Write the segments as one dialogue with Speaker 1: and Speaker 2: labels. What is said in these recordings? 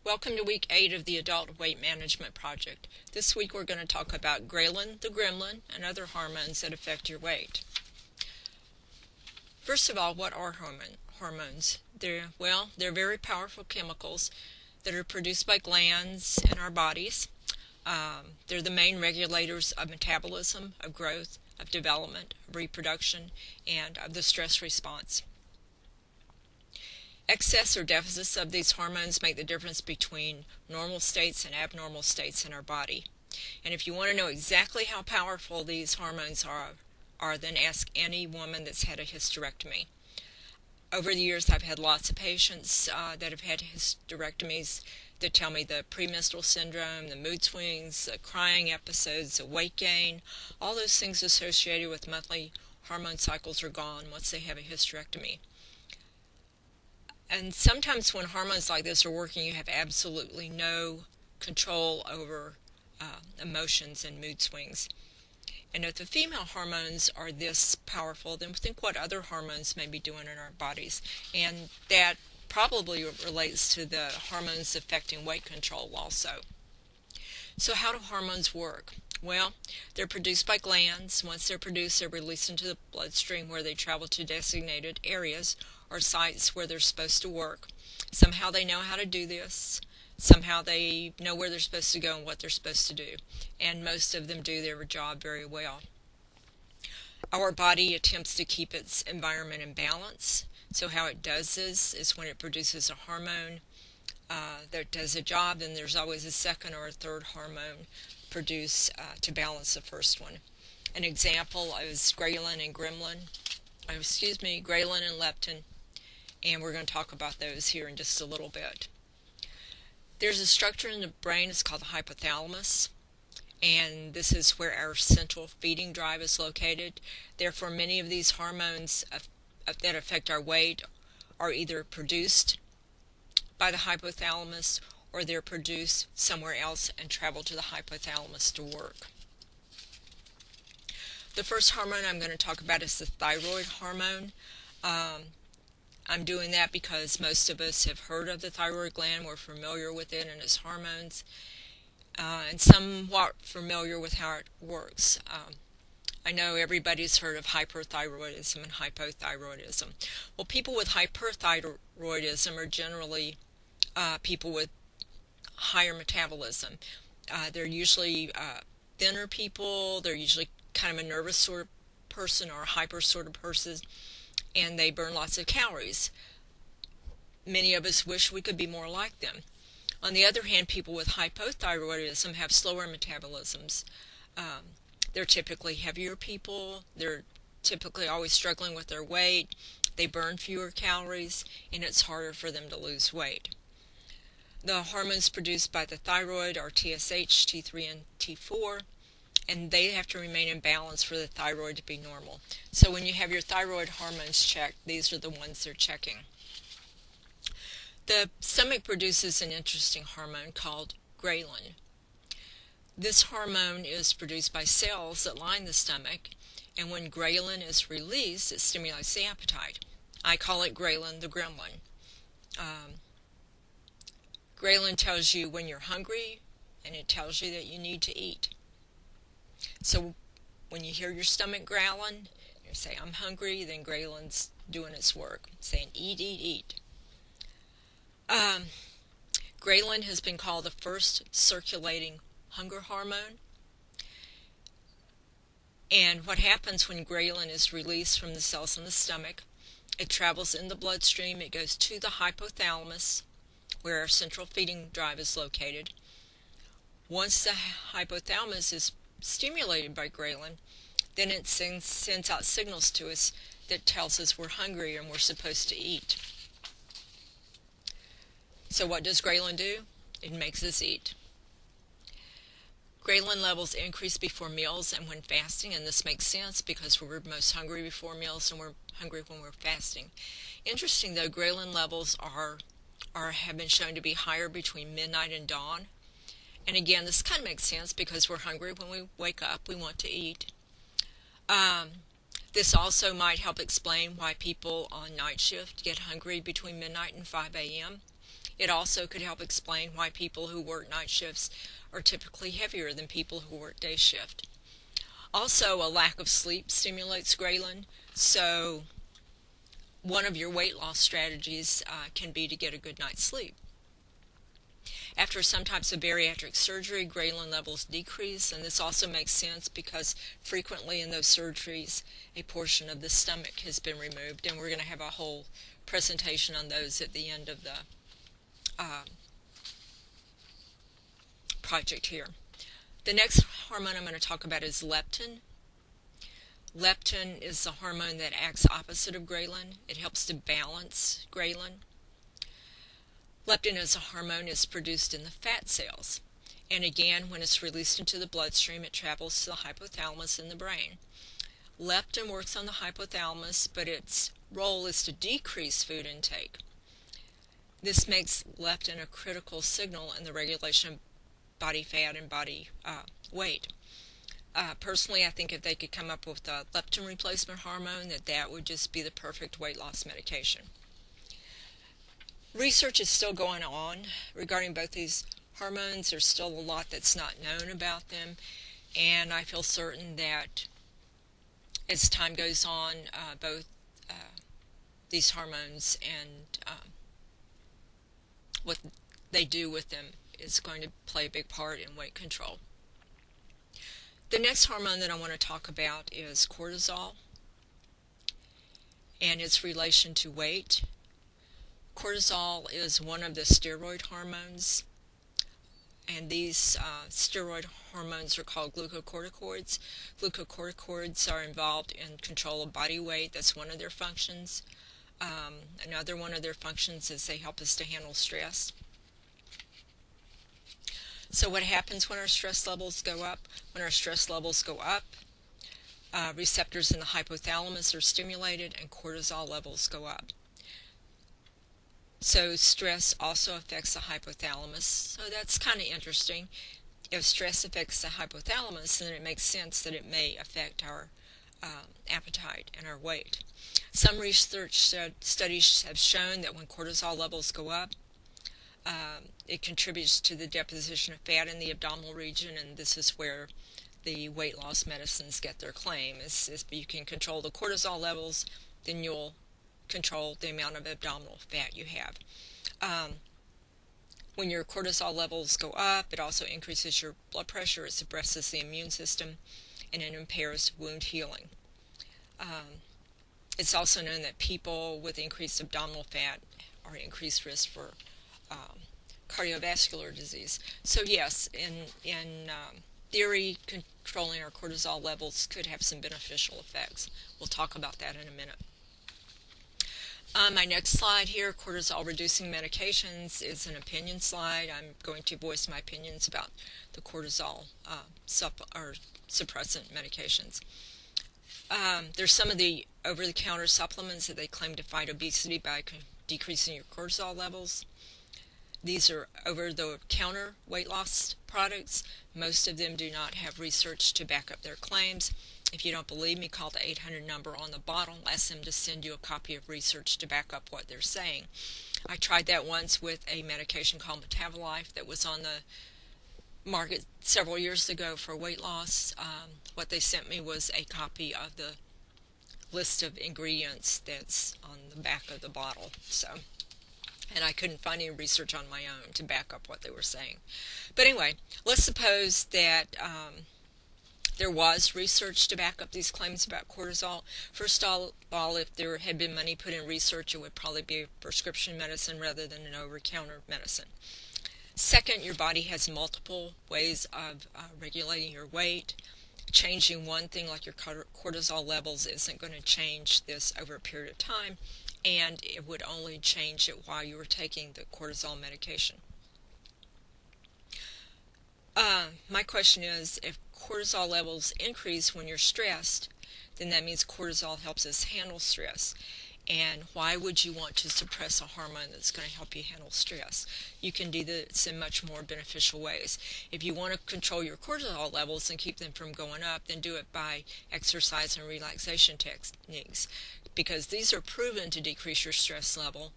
Speaker 1: Welcome to week 8 of the Adult Weight Management Project. This week we're going to talk about ghrelin, the gremlin, and other hormones that affect your weight. First of all, what are hormones? They're very powerful chemicals that are produced by glands in our bodies. They're the main regulators of metabolism, of growth, of development, of reproduction, and of the stress response. Excess or deficits of these hormones make the difference between normal states and abnormal states in our body. And if you want to know exactly how powerful these hormones are, then ask any woman that's had a hysterectomy. Over the years, I've had lots of patients that have had hysterectomies that tell me the premenstrual syndrome, the mood swings, the crying episodes, the weight gain, all those things associated with monthly hormone cycles are gone once they have a hysterectomy. And sometimes when hormones like this are working, you have absolutely no control over emotions and mood swings. And if the female hormones are this powerful, then think what other hormones may be doing in our bodies. And that probably relates to the hormones affecting weight control also. So how do hormones work? Well, they're produced by glands. Once they're produced, they're released into the bloodstream where they travel to designated areas or sites where they're supposed to work. Somehow they know how to do this. Somehow they know where they're supposed to go and what they're supposed to do. And most of them do their job very well. Our body attempts to keep its environment in balance. So how it does this is when it produces a hormone that does a job, then there's always a second or a third hormone produced to balance the first one. An example is ghrelin and leptin, and we're going to talk about those here in just a little bit. There's a structure in the brain, it's called the hypothalamus, and this is where our central feeding drive is located. Therefore, many of these hormones that affect our weight are either produced by the hypothalamus or they're produced somewhere else and travel to the hypothalamus to work. The first hormone I'm going to talk about is the thyroid hormone. I'm doing that because most of us have heard of the thyroid gland. We're familiar with it and its hormones, and somewhat familiar with how it works. I know everybody's heard of hyperthyroidism and hypothyroidism. Well, people with hyperthyroidism are generally people with higher metabolism. They're usually thinner people. They're usually kind of a nervous sort of person or a hyper sort of person, and they burn lots of calories. Many of us wish we could be more like them. On the other hand, people with hypothyroidism have slower metabolisms. They're typically heavier people. They're typically always struggling with their weight. They burn fewer calories, and it's harder for them to lose weight. The hormones produced by the thyroid are TSH, T3, and T4, and they have to remain in balance for the thyroid to be normal. So when you have your thyroid hormones checked, these are the ones they're checking. The stomach produces an interesting hormone called ghrelin. This hormone is produced by cells that line the stomach, and when ghrelin is released, it stimulates the appetite. I call it ghrelin, the gremlin. Ghrelin tells you when you're hungry, and it tells you that you need to eat. So when you hear your stomach growling, you say, I'm hungry, then ghrelin's doing its work, saying, eat, eat, eat. Ghrelin has been called the first circulating hunger hormone. And what happens when ghrelin is released from the cells in the stomach, it travels in the bloodstream, it goes to the hypothalamus, where our central feeding drive is located. Once the hypothalamus is stimulated by ghrelin, then it sends out signals to us that tells us we're hungry and we're supposed to eat. So what does ghrelin do? It makes us eat. Ghrelin levels increase before meals and when fasting, and this makes sense because we're most hungry before meals and we're hungry when we're fasting. Interesting though, ghrelin levels have been shown to be higher between midnight and dawn. And again, this kind of makes sense because we're hungry when we wake up, we want to eat. This also might help explain why people on night shift get hungry between midnight and 5 a.m. It also could help explain why people who work night shifts are typically heavier than people who work day shift. Also, a lack of sleep stimulates ghrelin, so one of your weight loss strategies can be to get a good night's sleep. After some types of bariatric surgery, ghrelin levels decrease, and this also makes sense because frequently in those surgeries a portion of the stomach has been removed, and we're going to have a whole presentation on those at the end of the project here. The next hormone I'm going to talk about is leptin. Leptin is the hormone that acts opposite of ghrelin. It helps to balance ghrelin. Leptin as a hormone is produced in the fat cells. And again, when it's released into the bloodstream, it travels to the hypothalamus in the brain. Leptin works on the hypothalamus, but its role is to decrease food intake. This makes leptin a critical signal in the regulation of body fat and body weight. Personally, I think if they could come up with a leptin replacement hormone, that would just be the perfect weight loss medication. Research is still going on regarding both these hormones. There's still a lot that's not known about them, and I feel certain that as time goes on, both these hormones and what they do with them is going to play a big part in weight control. The next hormone that I want to talk about is cortisol and its relation to weight. Cortisol is one of the steroid hormones, and these steroid hormones are called glucocorticoids. Glucocorticoids are involved in control of body weight. That's one of their functions. Another one of their functions is they help us to handle stress. So what happens when our stress levels go up? When our stress levels go up, receptors in the hypothalamus are stimulated and cortisol levels go up. So stress also affects the hypothalamus, so that's kind of interesting. If stress affects the hypothalamus, then it makes sense that it may affect our appetite and our weight. Some research studies have shown that when cortisol levels go up, it contributes to the deposition of fat in the abdominal region, and this is where the weight loss medicines get their claim. If you can control the cortisol levels, then you'll control the amount of abdominal fat you have. When your cortisol levels go up, it also increases your blood pressure, it suppresses the immune system, and it impairs wound healing. It's also known that people with increased abdominal fat are at increased risk for cardiovascular disease. So yes, in theory, controlling our cortisol levels could have some beneficial effects. We'll talk about that in a minute. My next slide here, cortisol reducing medications, is an opinion slide. I'm going to voice my opinions about the cortisol suppressant medications. There's some of the over-the-counter supplements that they claim to fight obesity by decreasing your cortisol levels. These are over-the-counter weight loss products. Most of them do not have research to back up their claims. If you don't believe me, call the 800 number on the bottle and ask them to send you a copy of research to back up what they're saying. I tried that once with a medication called Metabolife that was on the market several years ago for weight loss. What they sent me was a copy of the list of ingredients that's on the back of the bottle. And I couldn't find any research on my own to back up what they were saying. But anyway, let's suppose that there was research to back up these claims about cortisol. First of all, if there had been money put in research, it would probably be a prescription medicine rather than an over-the-counter medicine. Second, your body has multiple ways of regulating your weight. Changing one thing like your cortisol levels isn't going to change this over a period of time, and it would only change it while you were taking the cortisol medication. My question is, if cortisol levels increase when you're stressed, then that means cortisol helps us handle stress. And why would you want to suppress a hormone that's going to help you handle stress? You can do this in much more beneficial ways. If you want to control your cortisol levels and keep them from going up, then do it by exercise and relaxation techniques, because these are proven to decrease your stress level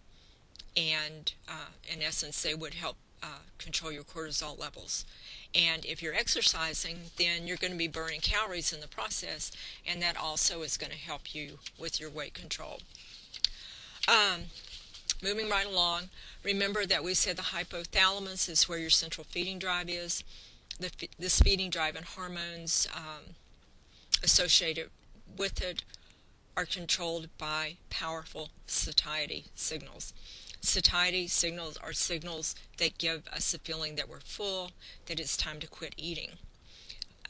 Speaker 1: and in essence they would help control your cortisol levels. And if you're exercising, then you're going to be burning calories in the process, and that also is going to help you with your weight control. Moving right along, remember that we said the hypothalamus is where your central feeding drive is. This feeding drive and hormones associated with it are controlled by powerful satiety signals. Satiety signals are signals that give us a feeling that we're full, that it's time to quit eating.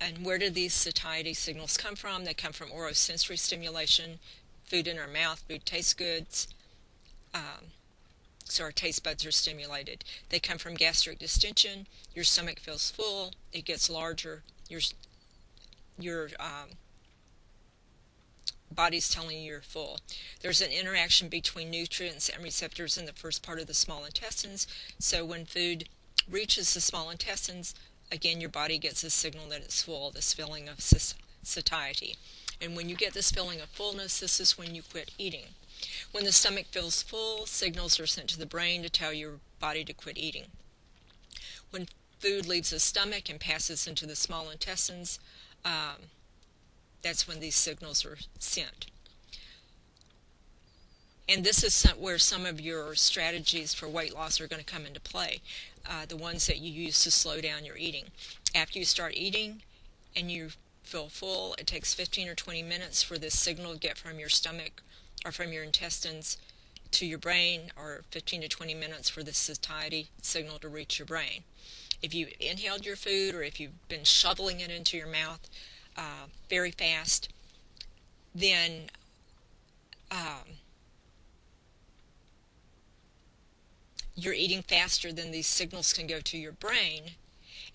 Speaker 1: And where do these satiety signals come from? They come from orosensory stimulation, food in our mouth, food tastes good, so our taste buds are stimulated. They come from gastric distension. Your stomach feels full, it gets larger, your body's telling you you're full. There's an interaction between nutrients and receptors in the first part of the small intestines, so when food reaches the small intestines, again your body gets a signal that it's full, this feeling of satiety. And when you get this feeling of fullness, this is when you quit eating. When the stomach feels full, signals are sent to the brain to tell your body to quit eating. When food leaves the stomach and passes into the small intestines, that's when these signals are sent. And this is where some of your strategies for weight loss are going to come into play, the ones that you use to slow down your eating. After you start eating and you feel full, it takes 15 or 20 minutes for this signal to get from your stomach or from your intestines to your brain, or 15 to 20 minutes for the satiety signal to reach your brain. If you inhaled your food or if you've been shoveling it into your mouth very fast, then you're eating faster than these signals can go to your brain,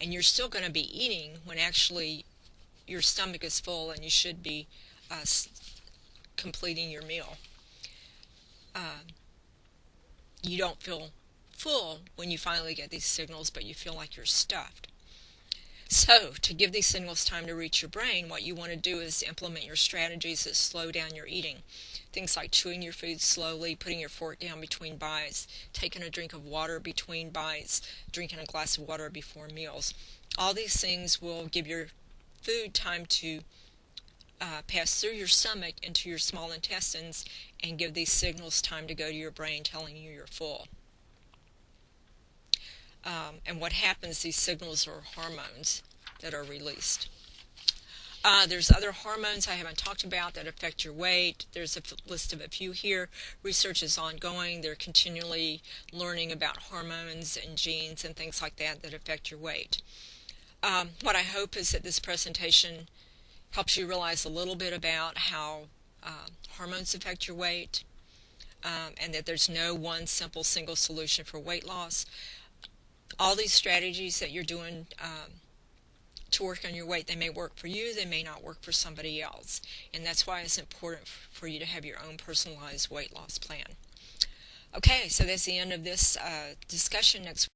Speaker 1: and you're still going to be eating when actually your stomach is full and you should be completing your meal. You don't feel full when you finally get these signals, but you feel like you're stuffed. So, to give these signals time to reach your brain, what you want to do is implement your strategies that slow down your eating. Things like chewing your food slowly, putting your fork down between bites, taking a drink of water between bites, drinking a glass of water before meals. All these things will give your food time to pass through your stomach into your small intestines and give these signals time to go to your brain telling you you're full. And what happens, these signals are hormones that are released. There's other hormones I haven't talked about that affect your weight. There's a list of a few here. Research is ongoing. They're continually learning about hormones and genes and things like that that affect your weight. What I hope is that this presentation helps you realize a little bit about how hormones affect your weight, and that there's no one simple single solution for weight loss. All these strategies that you're doing to work on your weight, they may work for you, they may not work for somebody else. And that's why it's important for you to have your own personalized weight loss plan. Okay, so that's the end of this discussion. Next